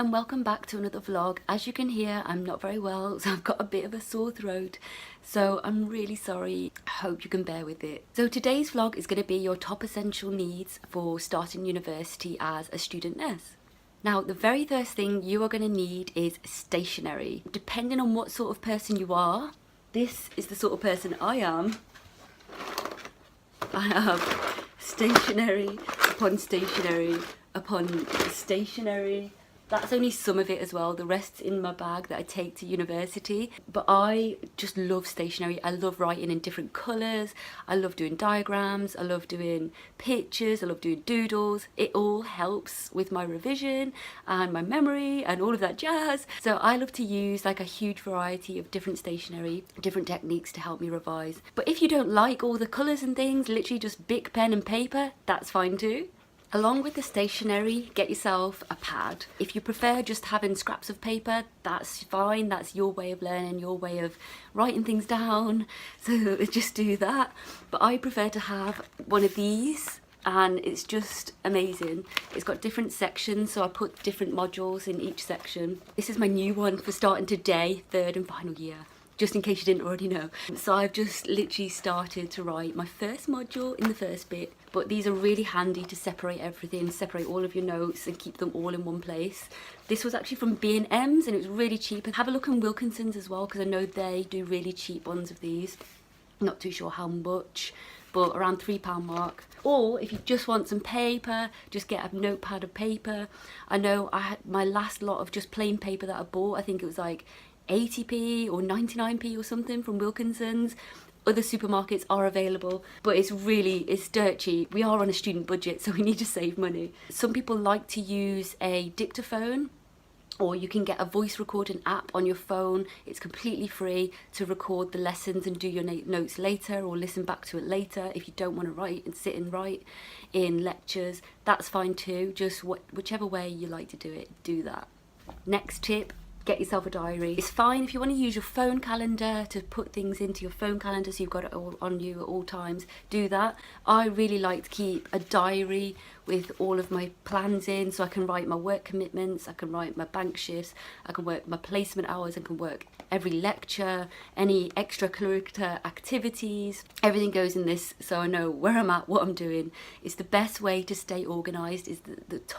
and welcome back to another vlog. As you can hear, I'm not very well, so I've got a bit of a sore throat, so I'm really sorry. I hope you can bear with it. So today's vlog is going to be your top essential needs for starting university as a student nurse. Now, the very first thing you are going to need is stationery. Depending on what sort of person you are, this is the sort of person I am. I have stationery upon stationery upon stationery. That's only some of it as well. The rest's in my bag that I take to university. But I just love stationery. I love writing in different colours. I love doing diagrams. I love doing pictures. I love doing doodles. It all helps with my revision and my memory and all of that jazz. So I love to use like a huge variety of different stationery, different techniques to help me revise. But if you don't like all the colours and things, literally just Bic, pen and paper, that's fine too. Along with the stationery, get yourself a pad. If you prefer just having scraps of paper, that's fine. That's your way of learning, your way of writing things down. So just do that. But I prefer to have one of these, and it's just amazing. It's got different sections, so I put different modules in each section. This is my new one for starting today, third and final year, just in case you didn't already know. So I've just literally started to write my first module in the first bit, but these are really handy to separate everything, separate all of your notes and keep them all in one place. This was actually from B&M's and it was really cheap. And have a look on Wilkinson's as well, because I know they do really cheap ones of these. Not too sure how much, but around £3 mark. Or if you just want some paper, just get a notepad of paper. I know I had my last lot of just plain paper that I bought, I think it was like 80p or 99p or something from Wilkinson's. Other supermarkets are available, but it's dirt cheap. We are on a student budget, so we need to save money. Some people like to use a dictaphone, or you can get a voice recording app on your phone. It's completely free to record the lessons and do your notes later, or listen back to it later. If you don't want to write and sit and write in lectures, that's fine too. Just whichever way you like to do it, do that. Next tip, get yourself a diary. It's fine if you want to use your phone calendar to put things into your phone calendar so you've got it all on you at all times, do that. I really like to keep a diary with all of my plans in, so I can write my work commitments, I can write my bank shifts, I can work my placement hours, I can work every lecture, any extracurricular activities, everything goes in this, so I know where I'm at, what I'm doing. It's the best way to stay organised. Is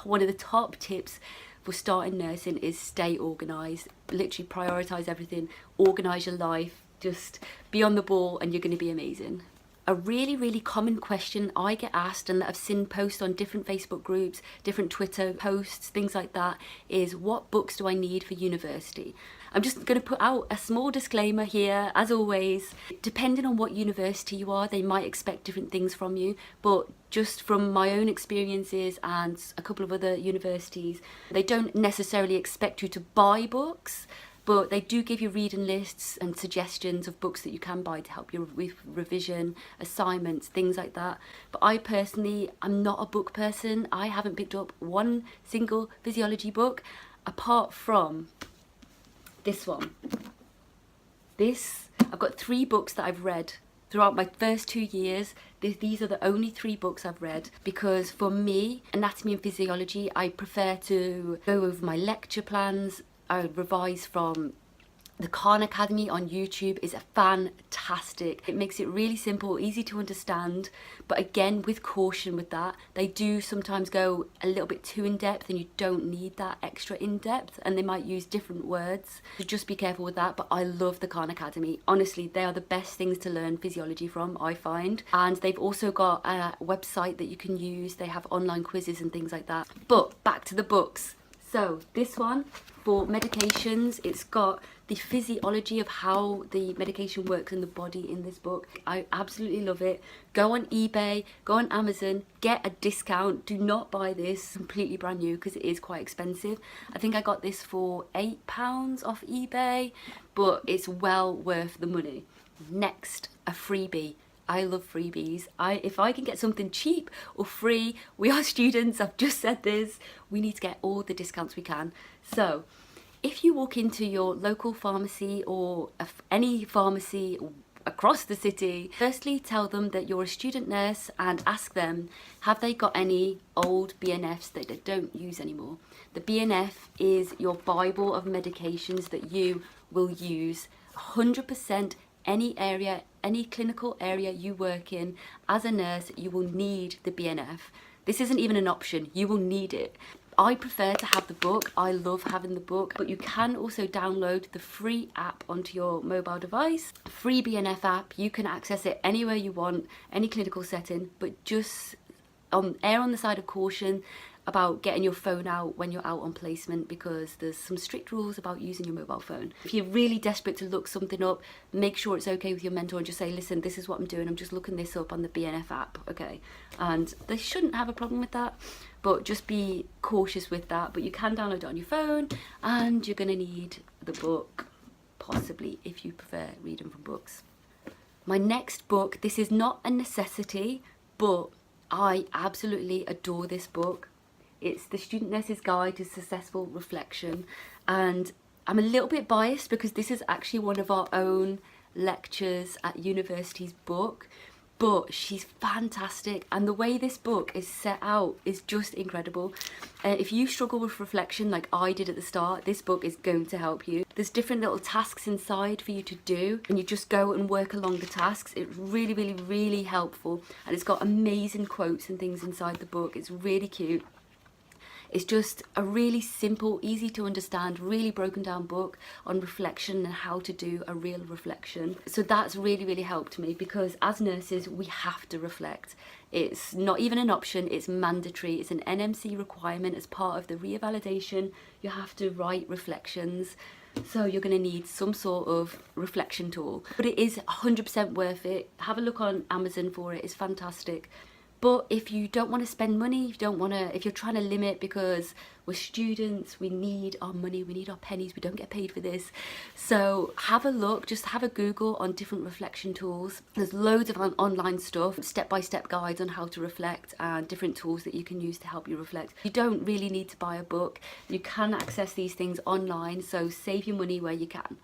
one of the top tips for starting nursing is stay organised. Literally prioritise everything, organise your life, just be on the ball and you're going to be amazing. A really common question I get asked, and that I've seen posts on different Facebook groups, different Twitter posts, things like that, is what books do I need for university? I'm just going to put out a small disclaimer here, as always. Depending on what university you are, they might expect different things from you, but just from my own experiences and a couple of other universities, they don't necessarily expect you to buy books, but they do give you reading lists and suggestions of books that you can buy to help you with revision, assignments, things like that. But I personally, I'm not a book person. I haven't picked up one single physiology book apart from this one. I've got 3 books that I've read throughout my first 2 years. These are the only 3 books I've read, because for me, anatomy and physiology, I prefer to go over my lecture plans. I revise from the Khan Academy on YouTube. Is fantastic. It makes it really simple, easy to understand, but again, with caution with that. They do sometimes go a little bit too in-depth and you don't need that extra in-depth, and they might use different words, so just be careful with that. But I love the Khan Academy. Honestly, they are the best things to learn physiology from, I find. And they've also got a website that you can use. They have online quizzes and things like that. But back to the books. So this one, for medications, it's got the physiology of how the medication works in the body in this book. I absolutely love it. Go on eBay, go on Amazon, get a discount. Do not buy this completely brand new, because it is quite expensive. I think I got this for £8 off eBay, but it's well worth the money. Next, a freebie. I love freebies. If I can get something cheap or free, we are students, I've just said this, we need to get all the discounts we can. So if you walk into your local pharmacy or any pharmacy across the city. Firstly, tell them that you're a student nurse and ask them, have they got any old BNFs that they don't use anymore? The BNF is your Bible of medications that you will use 100%. Any area, any clinical area you work in as a nurse, you will need the BNF. This isn't even an option, you will need it. I prefer to have the book. I love having the book, but you can also download the free app onto your mobile device. Free BNF app, you can access it anywhere you want, any clinical setting, but just err on the side of caution about getting your phone out when you're out on placement, because there's some strict rules about using your mobile phone. If you're really desperate to look something up, make sure it's okay with your mentor and just say, listen, this is what I'm doing, I'm just looking this up on the BNF app, okay? And they shouldn't have a problem with that, but just be cautious with that. But you can download it on your phone, and you're gonna need the book, possibly, if you prefer reading from books. My next book, this is not a necessity, but I absolutely adore this book. It's The Student Nurse's Guide to Successful Reflection, and I'm a little bit biased because this is actually one of our own lectures at university's book, but she's fantastic, and the way this book is set out is just incredible. If you struggle with reflection like I did at the start, this book is going to help you. There's different little tasks inside for you to do, and you just go and work along the tasks. It's really, really, really helpful, and it's got amazing quotes and things inside the book. It's really cute. It's just a really simple, easy to understand, really broken down book on reflection and how to do a real reflection. So that's really, really helped me, because as nurses, we have to reflect. It's not even an option, it's mandatory. It's an NMC requirement as part of the revalidation. You have to write reflections. So you're going to need some sort of reflection tool. But it is 100% worth it. Have a look on Amazon for it, it's fantastic. But if you don't want to spend money, if you're trying to limit, because we're students, we need our money, we need our pennies, we don't get paid for this. So have a look, just have a Google on different reflection tools. There's loads of online stuff, step-by-step guides on how to reflect and different tools that you can use to help you reflect. You don't really need to buy a book. You can access these things online, so save your money where you can.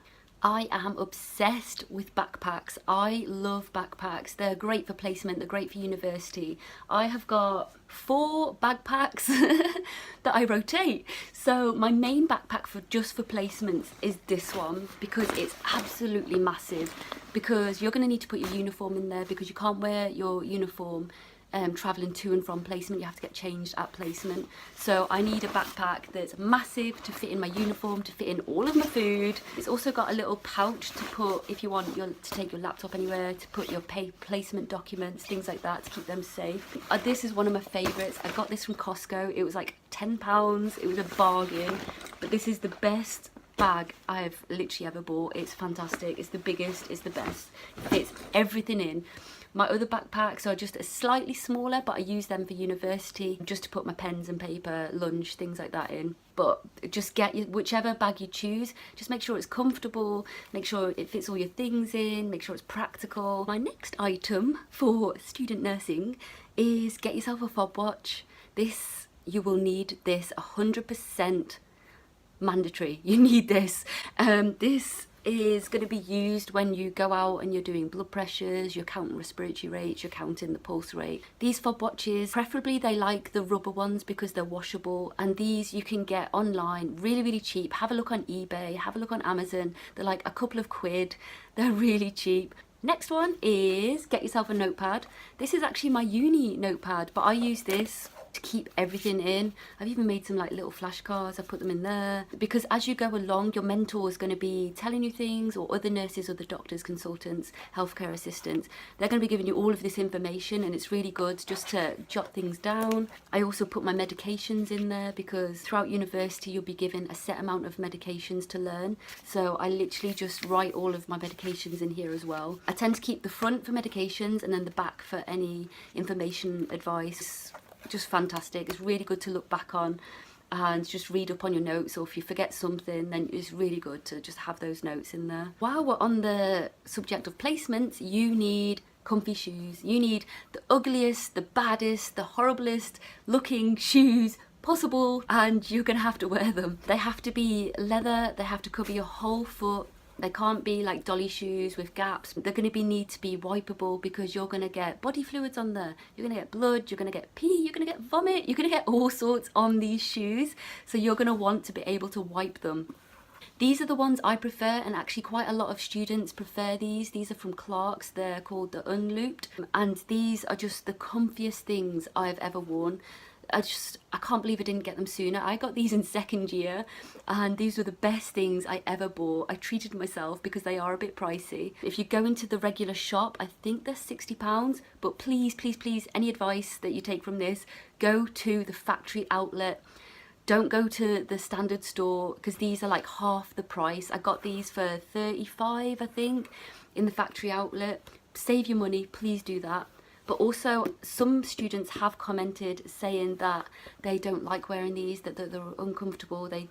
I am obsessed with backpacks. I love backpacks. They're great for placement, they're great for university. I have got 4 backpacks that I rotate. So my main backpack for placements is this one, because it's absolutely massive, because you're going to need to put your uniform in there, because you can't wear your uniform travelling to and from placement. You have to get changed at placement. So I need a backpack that's massive to fit in my uniform, to fit in all of my food. It's also got a little pouch to put, if you want to take your laptop anywhere, to put your placement documents, things like that, to keep them safe. This is one of my favourites. I got this from Costco. It was like £10. It was a bargain, but this is the best bag I've literally ever bought. It's fantastic. It's the biggest, it's the best. It fits everything in. My other backpacks are just slightly smaller, but I use them for university, just to put my pens and paper, lunch, things like that in. But just get whichever bag you choose, just make sure it's comfortable, make sure it fits all your things in, make sure it's practical. My next item for student nursing is get yourself a fob watch. You will need this 100%. Mandatory. You need this. This is going to be used when you go out and you're doing blood pressures, you're counting respiratory rates, you're counting the pulse rate. These fob watches, preferably they like the rubber ones because they're washable, and these you can get online really, really cheap. Have a look on eBay, have a look on Amazon. They're like a couple of quid. They're really cheap. Next one is get yourself a notepad. This is actually my uni notepad, but I use this to keep everything in. I've even made some like little flashcards. I put them in there, because as you go along, your mentor is going to be telling you things, or other nurses, other doctors, consultants, healthcare assistants. They're going to be giving you all of this information, and it's really good just to jot things down. I also put my medications in there, because throughout university you'll be given a set amount of medications to learn. So I literally just write all of my medications in here as well. I tend to keep the front for medications and then the back for any information, advice. Just fantastic. It's really good to look back on and just read up on your notes, or if you forget something, then it's really good to just have those notes in there. While we're on the subject of placements, you need comfy shoes. You need the ugliest, the baddest, the horriblest looking shoes possible, and you're gonna have to wear them. They have to be leather, they have to cover your whole foot, They can't be like dolly shoes with gaps. They're going to need to be wipeable, because you're going to get body fluids on there. You're going to get blood, you're going to get pee, you're going to get vomit, you're going to get all sorts on these shoes. So you're going to want to be able to wipe them. These are the ones I prefer, and actually quite a lot of students prefer these. These are from Clark's, they're called the Unlooped, and these are just the comfiest things I've ever worn. I can't believe I didn't get them sooner. I got these in second year, and these were the best things I ever bought. I treated myself because they are a bit pricey. If you go into the regular shop, I think they're £60, but please, please, please, any advice that you take from this, go to the factory outlet. Don't go to the standard store, because these are like half the price. I got these for 35, I think, in the factory outlet. Save your money, please do that. But also, some students have commented saying that they don't like wearing these, that they're uncomfortable, they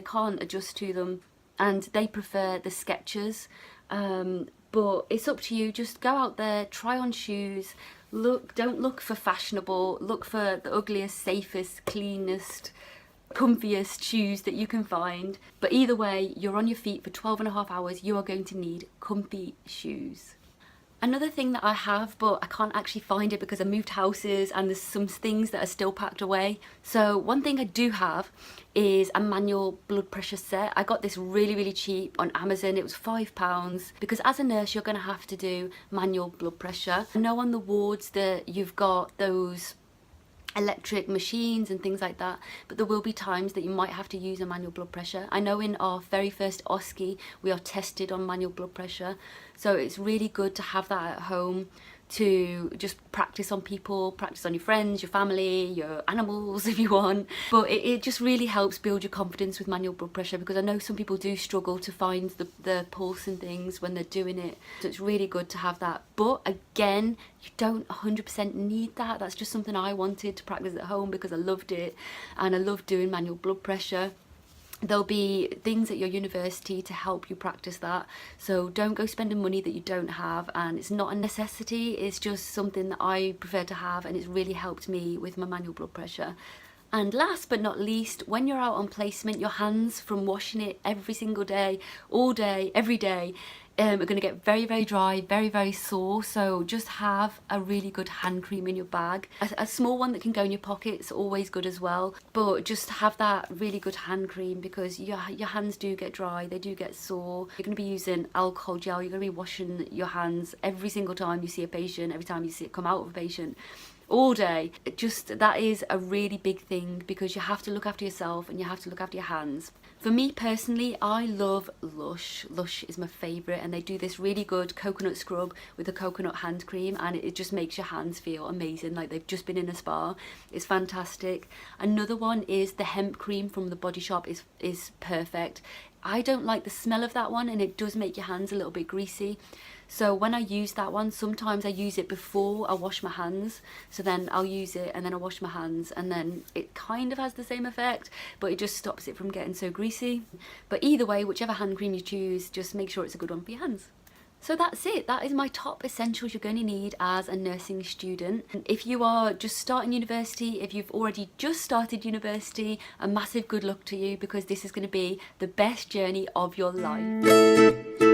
can't adjust to them, and they prefer the Skechers. But it's up to you. Just go out there, try on shoes, don't look for fashionable, look for the ugliest, safest, cleanest, comfiest shoes that you can find. But either way, you're on your feet for 12.5 hours, you are going to need comfy shoes. Another thing that I have, but I can't actually find it because I moved houses and there's some things that are still packed away. So one thing I do have is a manual blood pressure set. I got this really, really cheap on Amazon. It was £5, because as a nurse, you're going to have to do manual blood pressure. I know on the wards that you've got those electric machines and things like that, but there will be times that you might have to use a manual blood pressure. I know in our very first OSCE we are tested on manual blood pressure, so it's really good to have that at home to just practice on people, practice on your friends, your family, your animals if you want. But it just really helps build your confidence with manual blood pressure, because I know some people do struggle to find the pulse and things when they're doing it. So it's really good to have that. But again, you don't 100% need that. That's just something I wanted to practice at home because I loved it, and I love doing manual blood pressure. There'll be things at your university to help you practice that, so don't go spending money that you don't have, and it's not a necessity, it's just something that I prefer to have, and it's really helped me with my manual blood pressure. And last but not least, when you're out on placement, your hands from washing it every single day, all day, every day, are going to get very, very dry, very, very sore. So just have a really good hand cream in your bag. A small one that can go in your pocket is always good as well, but just have that really good hand cream, because your hands do get dry, they do get sore. You're going to be using alcohol gel, you're going to be washing your hands every single time you see a patient, every time you see it come out of a patient, all day. That is a really big thing, because you have to look after yourself and you have to look after your hands. For me personally, I love Lush. Lush is my favourite, and they do this really good coconut scrub with a coconut hand cream, and it just makes your hands feel amazing, like they've just been in a spa. It's fantastic. Another one is the hemp cream from the Body Shop is perfect. I don't like the smell of that one, and it does make your hands a little bit greasy. So when I use that one, sometimes I use it before I wash my hands. So then I'll use it and then I wash my hands, and then it kind of has the same effect, but it just stops it from getting so greasy. But either way, whichever hand cream you choose, just make sure it's a good one for your hands. So that's it. That is my top essentials you're going to need as a nursing student. And if you are just starting university, if you've already just started university, a massive good luck to you, because this is going to be the best journey of your life.